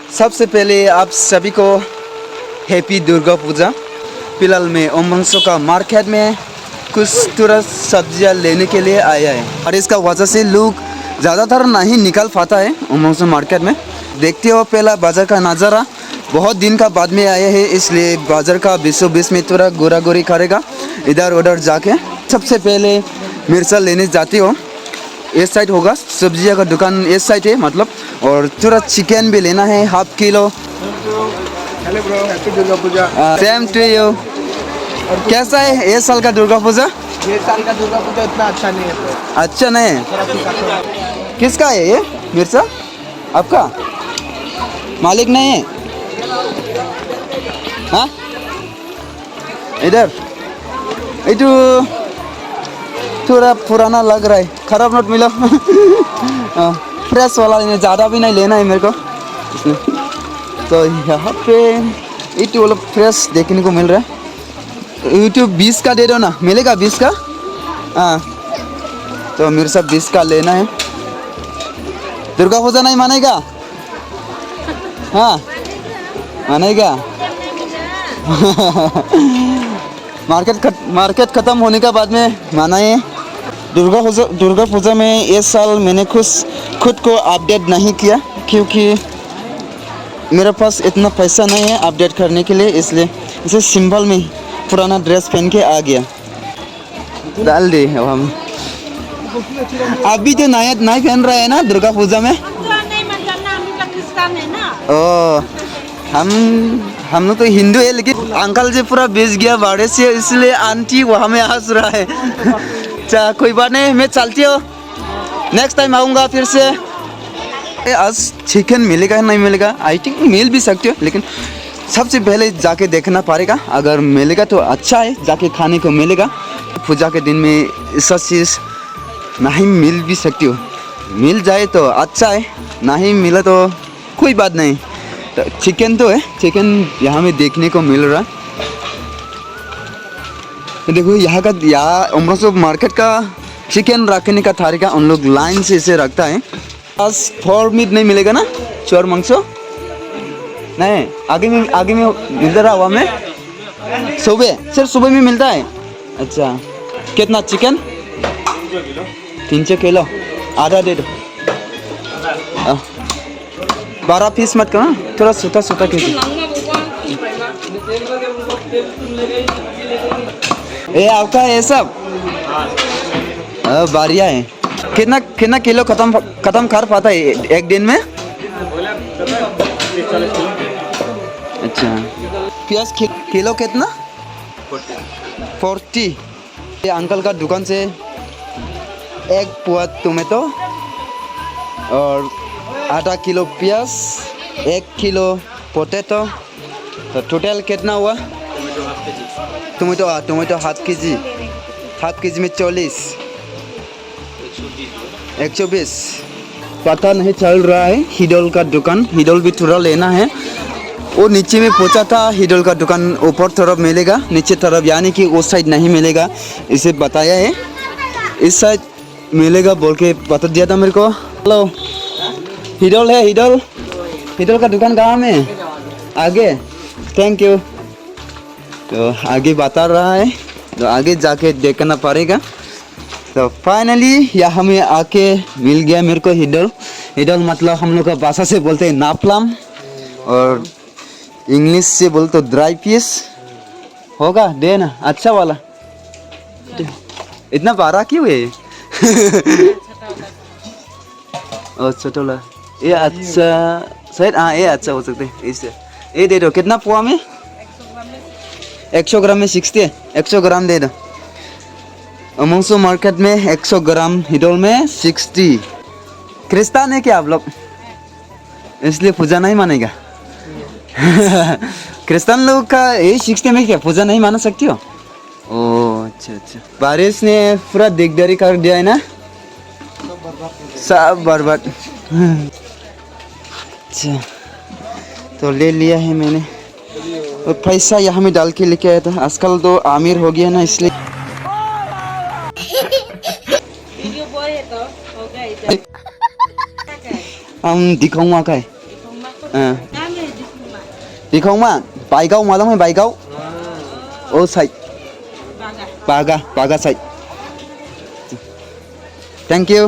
सबसे पहले आप सभी को हैप्पी दुर्गा पूजा। फिलहाल मैं ओमवंशो का मार्केट में कुछ थोड़ा सब्जियां लेने के लिए आया है और इसका वजह से लोग ज़्यादातर नहीं निकल पाता है ओमवंशो मार्केट में। देखते हो पहला बाज़ार का नज़ारा, बहुत दिन का बाद में आए हैं इसलिए बाज़ार का बीचों बीच में थोड़ा गोरा गोरी करेगा इधर उधर जाके। सबसे पहले मिर्चा लेने जाती हो, इस साइड होगा सब्जियां का दुकान, इस साइड है मतलब। और थोड़ा चिकन भी लेना है half kilo. Hello bro, happy Durga Puja. Same to you. कैसा है ये साल का दुर्गा पूजा? ये साल का दुर्गा पूजा इतना अच्छा नहीं है तो। अच्छा नहीं है? किसका है ये मिर्चा? आपका मालिक नहीं है? हाँ इधर इधर थोड़ा पुराना लग रहा है, खराब नोट मिला। फ्रेश वाला ज़्यादा भी नहीं लेना है मेरे को इसमें। तो यहाँ पे ये वाला फ्रेश देखने को मिल रहा है। यूट्यूब 20 का दे दो ना, मिलेगा 20 का? हाँ तो मेरे सब 20 का लेना है। दुर्गा पूजा नहीं मानेगा? हाँ मानेगा। मार्केट ख़त्म होने के बाद में माना है। दुर्गा पूजा में इस साल मैंने खुद को अपडेट नहीं किया क्योंकि मेरे पास इतना पैसा नहीं है अपडेट करने के लिए, इसलिए इसे सिंबल में पुराना ड्रेस पहन के आ गया। डाल दे हम अभी तो नया नहीं पहन रहे हैं ना दुर्गा पूजा में। ओ हम लोग तो हिंदू है, लेकिन अंकल जी पूरा बेच गया भाड़े से, इसलिए आंटी वहाँ में हंस रहा है। अच्छा कोई बात नहीं, मैं चलती हूँ, नेक्स्ट टाइम आऊँगा फिर से। आज चिकन मिलेगा या नहीं मिलेगा? आई थिंक मिल भी सकते हो, लेकिन सबसे पहले जाके देखना पड़ेगा। अगर मिलेगा तो अच्छा है, जाके खाने को मिलेगा। पूजा के दिन में ऐसा चीज़ नहीं मिल भी सकती हो, मिल जाए तो अच्छा है, नहीं मिला तो कोई बात नहीं। तो चिकन तो है, चिकन यहाँ में देखने को मिल रहा है। देखो यहाँ ओमवंशो मार्केट का चिकन रखने का तरीका उन लोग लाइन से इसे रखता है। आज फॉर मीट नहीं मिलेगा ना, चोर मांसो नहीं, आगे में मिल रहा हुआ में सुबह, सिर्फ सुबह में मिलता है। अच्छा कितना चिकन? 300 किलो, आधा दे दो। 12 पीस मत करना, थोड़ा सूखा कीजिए। ये आपका है सब? बढ़िया है। कितना किलो खत्म कर पाता है एक दिन में? अच्छा प्याज किलो कितना? 40। ये अंकल का दुकान से एक पुआ टोमेटो और आधा किलो प्याज, 1 किलो पोटैटो, तो टोटल कितना हुआ? टोमेटो हाफ के जी में 40, 120। पता नहीं चल रहा है। हिडोल का दुकान, हिडोल भी थोड़ा लेना है। वो नीचे में पूछा था हिडोल का दुकान ऊपर तरफ मिलेगा, नीचे तरफ यानी कि उस साइड नहीं मिलेगा, इसे बताया है। इस साइड मिलेगा बोल के बता दिया था मेरे को। हेलो हिडोल है, हिडोल का दुकान कहाँ में? आगे, थैंक यू। तो आगे बता रहा है, तो आगे जाके देखना पड़ेगा। तो फाइनली यहाँ में आके मिल गया मेरे को हिडोल मतलब हम लोग का भाषा से बोलते हैं नापलाम, और इंग्लिश से बोल तो ड्राई पीस होगा। दे ना अच्छा वाला। इतना बारा क्यों है? छोटा वाला ये अच्छा शायद, हाँ ये अच्छा हो सकते हैं इससे। ये दे दो। कितना पुआ में? 100 ग्राम में 60 है। 100 ग्राम दे दो। ओमवंशो मार्केट में 100 ग्राम, हिडोल में 60। क्रिस्तान है क्या आप लोग? इसलिए पूजा नहीं मानेगा। क्रिस्तान लोग का ये 60 में क्या पूजा नहीं माना सकती हो? ओह अच्छा। बारिश ने पूरा दिकदारी कर दिया है ना, सब बर्बाद। अच्छा तो ले लिया है मैंने, और पैसा यहाँ में डाल के लेके आया था। आजकल तो अमीर हो गया ना, इसलिए हम दिखाऊंगा का है। दिखाऊँ मैं बाइकाऊ मालूम है बाइकाऊ ओ साइड बागा साइड थैंक यू।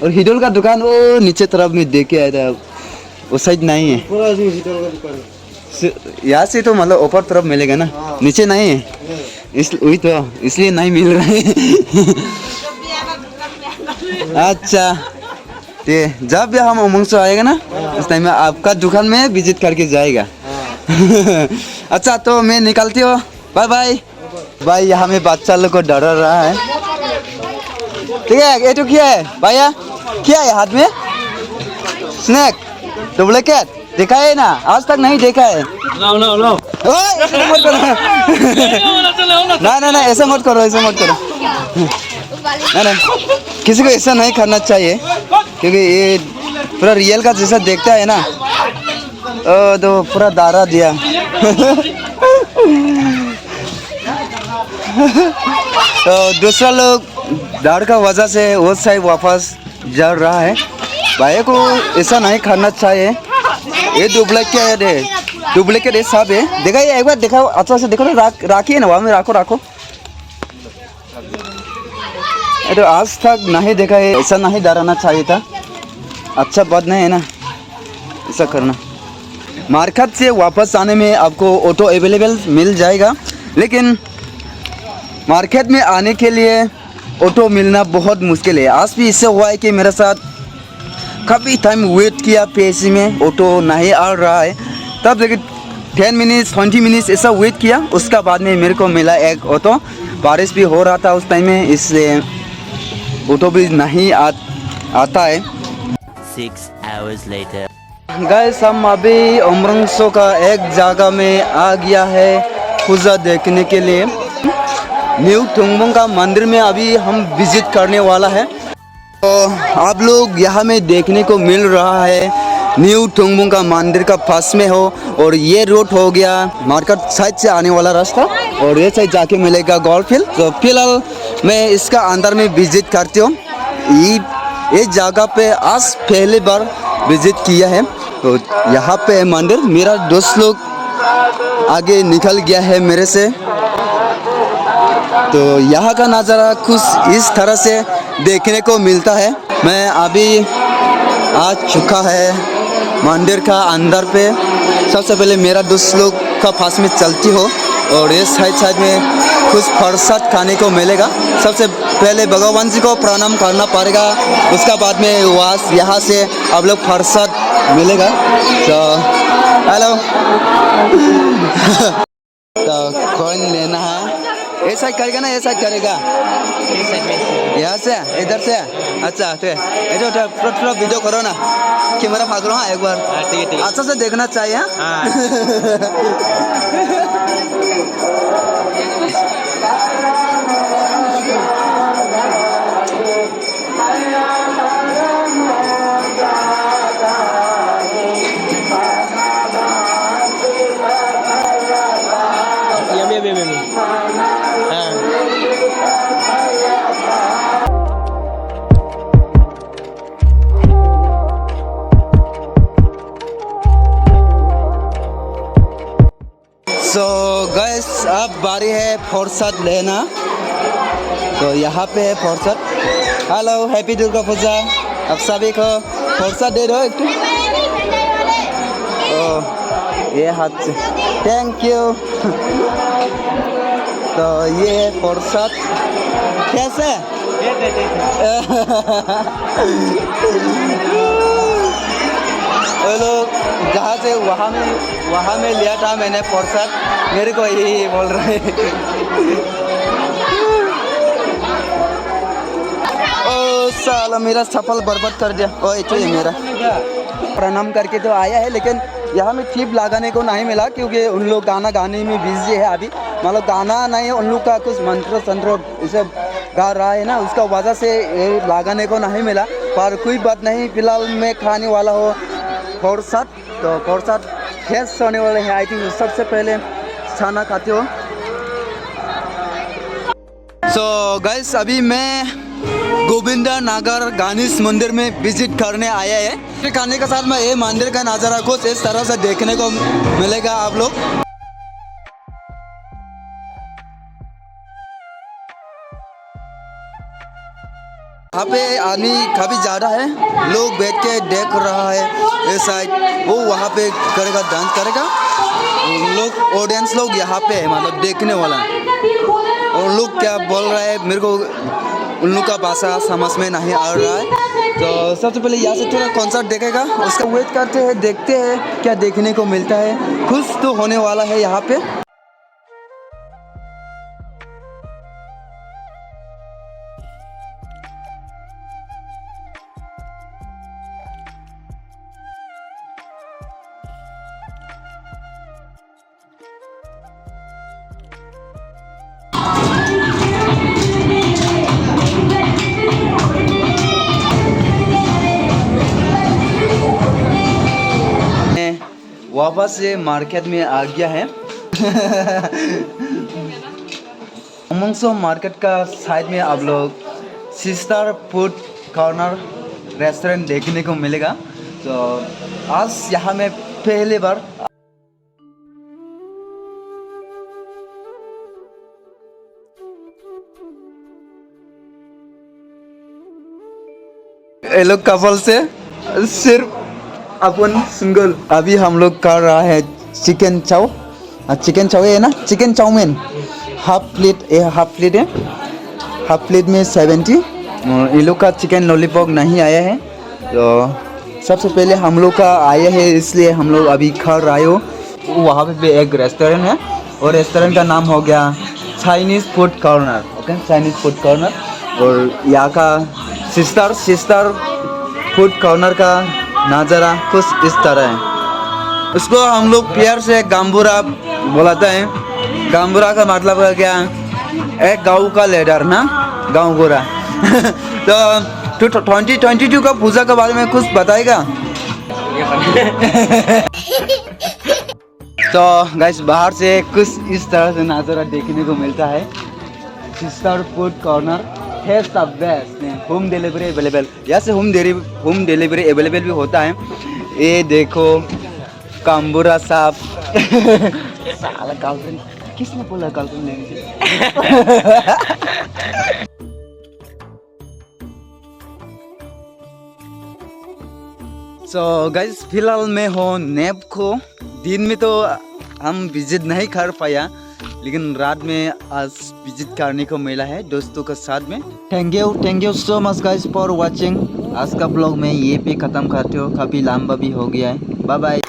और हिडोल का दुकान वो नीचे तरफ में देख के आया था वो साइड नहीं है यहाँ से तो मतलब ऊपर तरफ मिलेगा ना नीचे नहीं है वही तो इसलिए नहीं मिल रहा है अच्छा ते जब भी हम उमंग से आएगा ना उस टाइम में आपका दुकान में विजिट करके जाएगा अच्छा तो मैं निकलती हूँ बाय बाय भाई यहाँ में बच्चा लोग को डर रहा है ठीक है ये तो क्या है भैया क्या है हाथ में स्नैक डुप्लीकेट देखा है ना आज तक नहीं देखा है ऐसा मत करो ना ऐसा मत करो ना किसी को ऐसा नहीं करना चाहिए क्योंकि ये पूरा रियल का जैसा देखता है ना तो पूरा दारा दिया तो दूसरा लोग डर का वजह से वो साइड वापस जा रहा है भाई को ऐसा नहीं करना चाहिए ये डुप्लीकेट है सब है देखा ये एक बार देखा अच्छा से देखो राखिए ना वहाँ में राखो तो आज तक नहीं देखा है ऐसा नहीं डराना चाहिए था अच्छा बात नहीं है ना ऐसा करना मार्केट से वापस आने में आपको ऑटो अवेलेबल मिल जाएगा लेकिन मार्केट में आने के लिए ऑटो मिलना बहुत मुश्किल है आज भी इससे हुआ है कि मेरे साथ काफ़ी टाइम वेट किया पीएससी में ऑटो नहीं आ रहा है तब देखिए 10 मिनट्स 20 मिनट्स ऐसा वेट किया उसका बाद में मेरे को मिला एक ऑटो बारिश भी हो रहा था उस टाइम में इसलिए ऑटो भी नहीं आता है 6 hours later. गाइस हम अभी उमरंगसो का एक जगह में आ गया है पूजा देखने के लिए न्यू थुंगबोंग का मंदिर में अभी हम विजिट करने वाला है तो आप लोग यहाँ में देखने को मिल रहा है न्यू थुंगबोंग का मंदिर का पास में हो और ये रोड हो गया मार्केट साइड से आने वाला रास्ता और ये साइड जाके मिलेगा गोल्फ फील्ड तो फिलहाल मैं इसका अंदर में विजिट करती हूँ ये जगह पे आज पहली बार विजिट किया है तो यहाँ पे मंदिर मेरा दोस्त लोग आगे निकल गया है मेरे से तो यहाँ का नज़ारा कुछ इस तरह से देखने को मिलता है मैं अभी आ चुका है मंदिर का अंदर पे सबसे पहले मेरा दोस्त लोग का पास में चलती हो और ये साइड में कुछ प्रसाद खाने को मिलेगा सबसे पहले भगवान जी को प्रणाम करना पड़ेगा उसका बाद में यहाँ से आप लोग प्रसाद मिलेगा तो हेलो तो कौन लेना है ये साइड करेगा ना ये साइड करेगा यहाँ से इधर से अच्छा तो पूरा वीडियो करो ना कैमरा पकड़ो हाँ एक बार ठीक है अच्छा से देखना चाहिए तो गैस अब बारी है प्रसाद लेना तो यहाँ पे है प्रसाद हेलो हैप्पी दुर्गा पूजा आप सभी को प्रसाद दे दो एक ये हाथ से थैंक यू तो ये प्रसाद कैसे वो लोग जहाँ से वहाँ में लिया था मैंने प्रसाद मेरे को यही बोल रहे ओ साला मेरा सफल बर्बाद कर दिया ओ तो ये मेरा प्रणाम करके तो आया है लेकिन यहाँ में टिप लगाने को नहीं मिला क्योंकि उन लोग गाना गाने में बिजी है अभी मतलब गाना नहीं है उन लोग का कुछ मंत्र संत्र इसे गा रहा है ना उसका वजह से लगाने को नहीं मिला पर कोई बात नहीं फिलहाल मैं खाने वाला हूँ प्रसाद तो प्रसाद फेस होने वाले हैं आई थिंक सबसे पहले खाना खाते हो सो गाइस अभी मैं गोविंदा नगर गणेश मंदिर में विजिट करने आया है। खाने के साथ में ये मंदिर का नज़ारा कुछ इस तरह से देखने को मिलेगा आप लोग। यहाँ पे आदमी काफ़ी ज़्यादा है, लोग बैठ के देख रहा है। इस साइड वो वहाँ पे करेगा, डांस करेगा। लोग ऑडियंस लोग यहाँ पे है, मतलब देखने वाला। और लोग क्या बोल रहा है मेरे को उन लोग का भाषा समझ में नहीं आ रहा है। तो सबसे पहले यहाँ से थोड़ा कॉन्सर्ट देखेगा, उसका वेट करते हैं, देखते हैं क्या देखने को मिलता है। खुश तो होने वाला है यहाँ पे। वापस से मार्केट में आ गया है। उमंगसो मार्केट का साइड में आप लोग सिस्टर फूड कॉर्नर रेस्टोरेंट देखने को मिलेगा। तो आज यहाँ में पहली बार ये लोग कपल से सिर्फ अपन सिंगल। अभी हम लोग कर रहा है चिकन चाउ, चिकन चाउ है ना, चिकन चाउमीन हाफ प्लेट है, हाफ प्लेट में 70। ये लोग का चिकन लॉलीपॉप नहीं आया है। तो सबसे पहले हम लोग का आया है, इसलिए हम लोग अभी खा रहे हो। वहाँ पे एक रेस्टोरेंट है और रेस्टोरेंट का नाम हो गया Chinese food corner. Okay, Chinese food corner. और यहाँ का सिस्टर फूड कॉर्नर का नज़ारा कुछ इस तरह है। उसको हम लोग प्यार से गाम्बुरा बुलाते हैं। गाम्बुरा का मतलब है क्या? एक गाँव का लीडर ना, गाँव गोरा। तो 2022 का पूजा के बारे में कुछ बताएगा? तो गाइस बाहर से कुछ इस तरह से नज़ारा देखने को मिलता है। सिस्टर फूड कॉर्नर है सब बेस्ट, होम डिलीवरी अवेलेबल। यहाँ से होम डिलीवरी अवेलेबल भी होता है। ये देखो काम्बुरा साफ। साला गर्लफ्रेंड किसने बोला गर्लफ्रेंड लेने से? So गाइस फिलहाल मैं हूँ नेपको। दिन में तो हम विजिट नहीं कर पाया, लेकिन रात में आज विजिट करने को मिला है दोस्तों के साथ में। Thank you so much guys for watching. आज का ब्लॉग मैं ये पे ख़त्म करते हो, काफ़ी लंबा भी हो गया है। Bye bye.